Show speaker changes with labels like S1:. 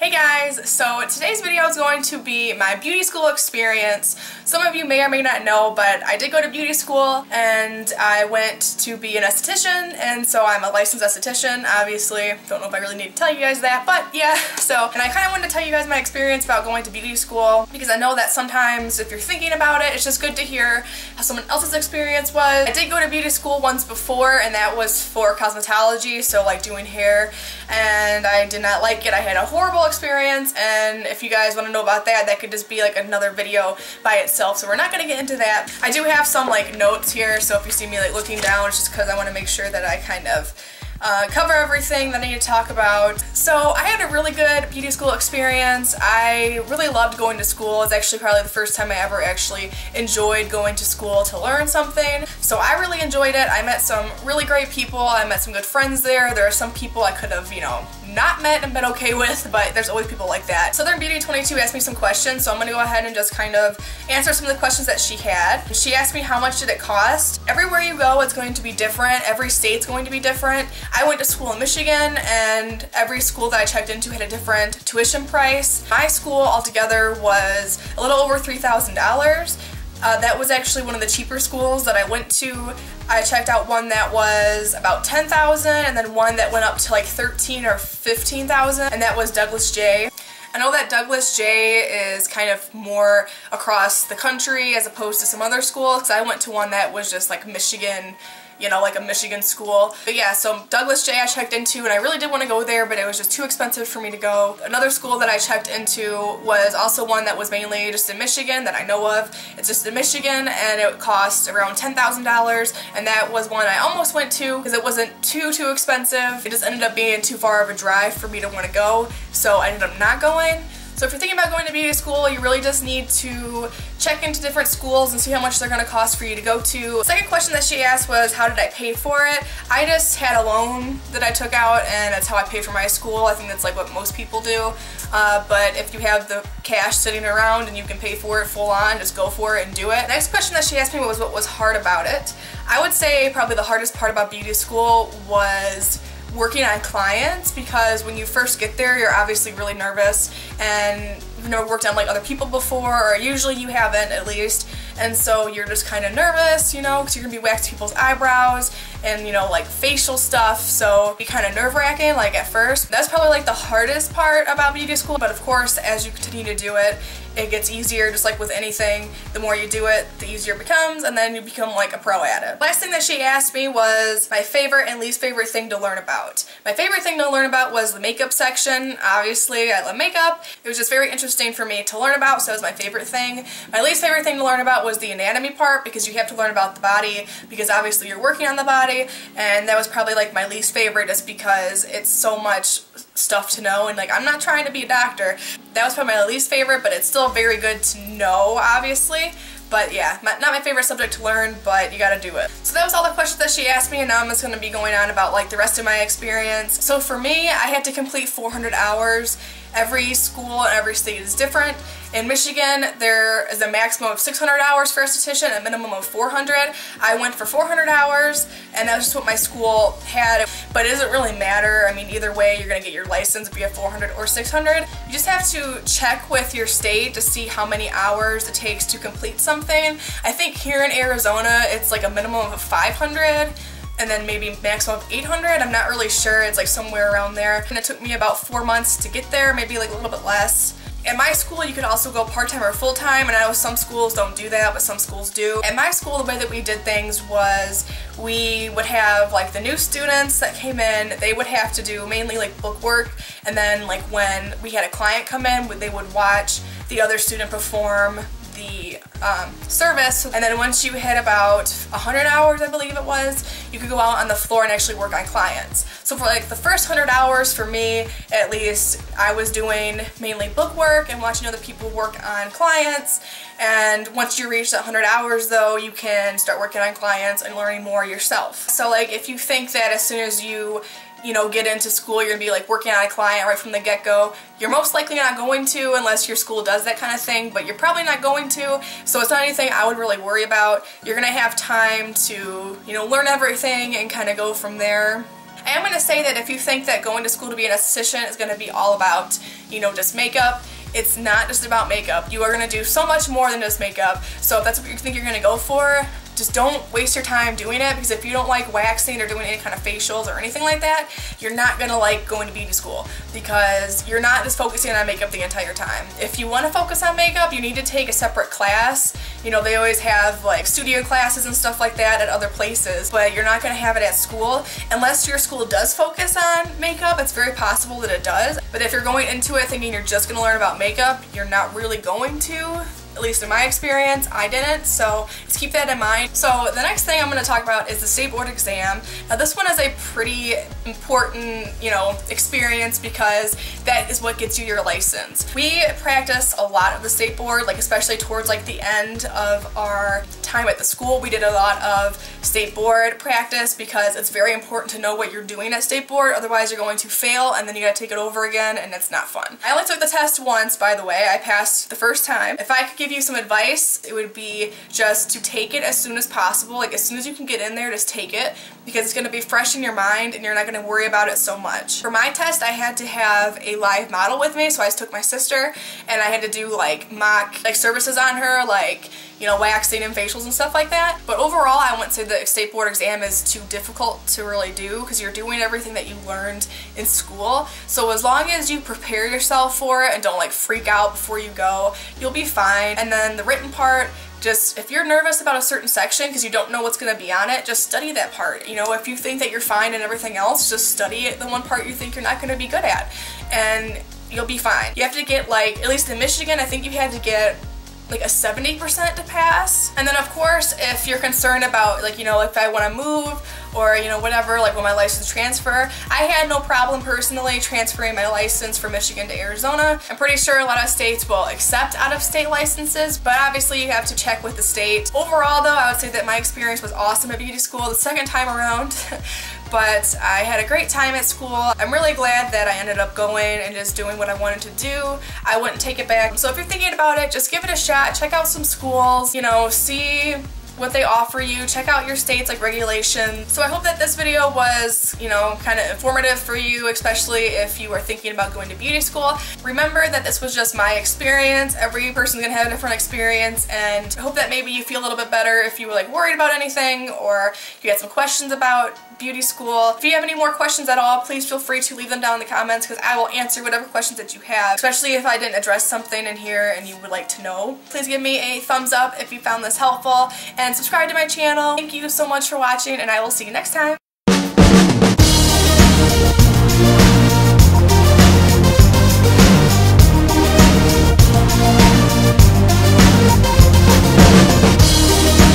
S1: Hey guys, so today's video is going to be my beauty school experience. Some of you may or may not know, but I did go to beauty school and I went to be an esthetician, and so I'm a licensed esthetician, obviously. Don't know if I really need to tell you guys that, but yeah. And I kind of wanted to tell you guys my experience about going to beauty school, because I know that sometimes if you're thinking about it, it's just good to hear how someone else's experience was. I did go to beauty school once before, and that was for cosmetology, so like doing hair, and I did not like it. I had a horrible experience, and if you guys want to know about that, that could just be like another video by itself, so we're not going to get into that. I do have some like notes here, so if you see me like looking down, it's just because I want to make sure that I kind of cover everything that I need to talk about. So I had a really good beauty school experience. I really loved going to school. It's actually probably the first time I ever actually enjoyed going to school to learn something. So I really enjoyed it. I met some really great people. I met some good friends there. There are some people I could have, not met and been okay with, but there's always people like that. Southern Beauty 22 asked me some questions, so I'm gonna go ahead and just kind of answer some of the questions that she had. She asked me how much did it cost. Everywhere you go, it's going to be different. Every state's going to be different. I went to school in Michigan, and every school that I checked into had a different tuition price. My school altogether was a little over $3,000. That was actually one of the cheaper schools that I went to. I checked out one that was about $10,000, and then one that went up to like $13,000 or $15,000, and that was Douglas J. I know that Douglas J is kind of more across the country as opposed to some other schools, because I went to one that was just like Michigan, like a Michigan school. But yeah, so Douglas J I checked into, and I really did want to go there, but it was just too expensive for me to go. Another school that I checked into was also one that was mainly just in Michigan that I know of. It's just in Michigan, and it cost around $10,000, and that was one I almost went to because it wasn't too expensive. It just ended up being too far of a drive for me to want to go, so I ended up not going. So if you're thinking about going to beauty school, you really just need to check into different schools and see how much they're going to cost for you to go to. The second question that she asked was, how did I pay for it? I just had a loan that I took out, and that's how I paid for my school. I think that's like what most people do. But if you have the cash sitting around and you can pay for it full on, just go for it and do it. The next question that she asked me was what was hard about it. I would say probably the hardest part about beauty school was working on clients, because when you first get there, you're obviously really nervous, and you've never worked on like other people before, or usually you haven't at least, and so you're just kind of nervous, because you're gonna be waxing people's eyebrows and like facial stuff, so it'd be kind of nerve-wracking like at first. That's probably like the hardest part about beauty school, but of course as you continue to do it, it gets easier. Just like with anything, the more you do it, the easier it becomes, and then you become like a pro at it. Last thing that she asked me was my favorite and least favorite thing to learn about. My favorite thing to learn about was the makeup section. Obviously I love makeup. It was just very interesting for me to learn about, so it was my favorite thing. My least favorite thing to learn about was the anatomy part, because you have to learn about the body, because obviously you're working on the body, and that was probably like my least favorite, just because it's so much stuff to know, and like I'm not trying to be a doctor. That was probably my least favorite, but it's still very good to know, obviously. But yeah, not my favorite subject to learn, but you gotta do it. So that was all the questions that she asked me, and now I'm just gonna be going on about like the rest of my experience. So for me, I had to complete 400 hours. Every school and every state is different. In Michigan, there is a maximum of 600 hours for esthetician, a minimum of 400. I went for 400 hours, and that's just what my school had. But it doesn't really matter. I mean, either way, you're gonna get your license if you have 400 or 600. You just have to check with your state to see how many hours it takes to complete something. I think here in Arizona, it's like a minimum of 500. And then maybe maximum of 800. I'm not really sure. It's like somewhere around there. And it took me about 4 months to get there, maybe like a little bit less. At my school, you could also go part-time or full-time, and I know some schools don't do that, but some schools do. At my school, the way that we did things was we would have like the new students that came in, they would have to do mainly like book work, and then like when we had a client come in, they would watch the other student perform the service, and then once you hit about 100 hours, I believe it was, you could go out on the floor and actually work on clients. So for like the first 100 hours, for me at least, I was doing mainly book work and watching other people work on clients, and once you reach that 100 hours though, you can start working on clients and learning more yourself. So like if you think that as soon as you get into school, you're gonna be like working on a client right from the get-go, you're most likely not going to, unless your school does that kind of thing, but you're probably not going to, so it's not anything I would really worry about. You're gonna have time to, learn everything and kind of go from there. I am going to say that if you think that going to school to be an esthetician is going to be all about, you know, just makeup, it's not just about makeup. You are going to do so much more than just makeup. So if that's what you think you're going to go for, just don't waste your time doing it, because if you don't like waxing or doing any kind of facials or anything like that, you're not going to like going to beauty school, because you're not just focusing on makeup the entire time. If you want to focus on makeup, you need to take a separate class. You know, they always have like studio classes and stuff like that at other places, but you're not going to have it at school. Unless your school does focus on makeup, it's very possible that it does. But if you're going into it thinking you're just going to learn about makeup, you're not really going to. At least in my experience, I didn't, so just keep that in mind. So the next thing I'm going to talk about is the state board exam. Now this one is a pretty important, you know, experience, because that is what gets you your license. We practice a lot of the state board, like especially towards like the end of our time at the school. We did a lot of state board practice because it's very important to know what you're doing at state board, otherwise you're going to fail and then you gotta take it over again and it's not fun. I only took the test once, by the way. I passed the first time. If I could give you some advice, it would be just to take it as soon as possible. Like as soon as you can get in there, just take it, because it's going to be fresh in your mind and you're not going to worry about it so much. For my test, I had to have a live model with me, so I just took my sister and I had to do like mock services on her, like, you know, waxing and facials and stuff like that. But overall, I wouldn't say the state board exam is too difficult to really do, because you're doing everything that you learned in school. So as long as you prepare yourself for it and don't like freak out before you go, you'll be fine. And then the written part, just if you're nervous about a certain section because you don't know what's going to be on it, just study that part. You know, if you think that you're fine in everything else, just study it, the one part you think you're not going to be good at, and you'll be fine. You have to get like, at least in Michigan, I think you had to get like a 70% to pass. And then of course, if you're concerned about like, you know, if I want to move or, you know, whatever, like when my license transfer, I had no problem personally transferring my license from Michigan to Arizona. I'm pretty sure a lot of states will accept out-of-state licenses, but obviously you have to check with the state. Overall though, I would say that my experience was awesome at beauty school the second time around. But I had a great time at school. I'm really glad that I ended up going and just doing what I wanted to do. I wouldn't take it back. So if you're thinking about it, just give it a shot. Check out some schools, you know, see what they offer you, check out your state's like regulations. So I hope that this video was, you know, kind of informative for you, especially if you are thinking about going to beauty school. Remember that this was just my experience. Every person's gonna have a different experience, and I hope that maybe you feel a little bit better if you were like worried about anything or you had some questions about beauty school. If you have any more questions at all, please feel free to leave them down in the comments, because I will answer whatever questions that you have, especially if I didn't address something in here and you would like to know. Please give me a thumbs up if you found this helpful, and subscribe to my channel. Thank you so much for watching, and I will see you next time.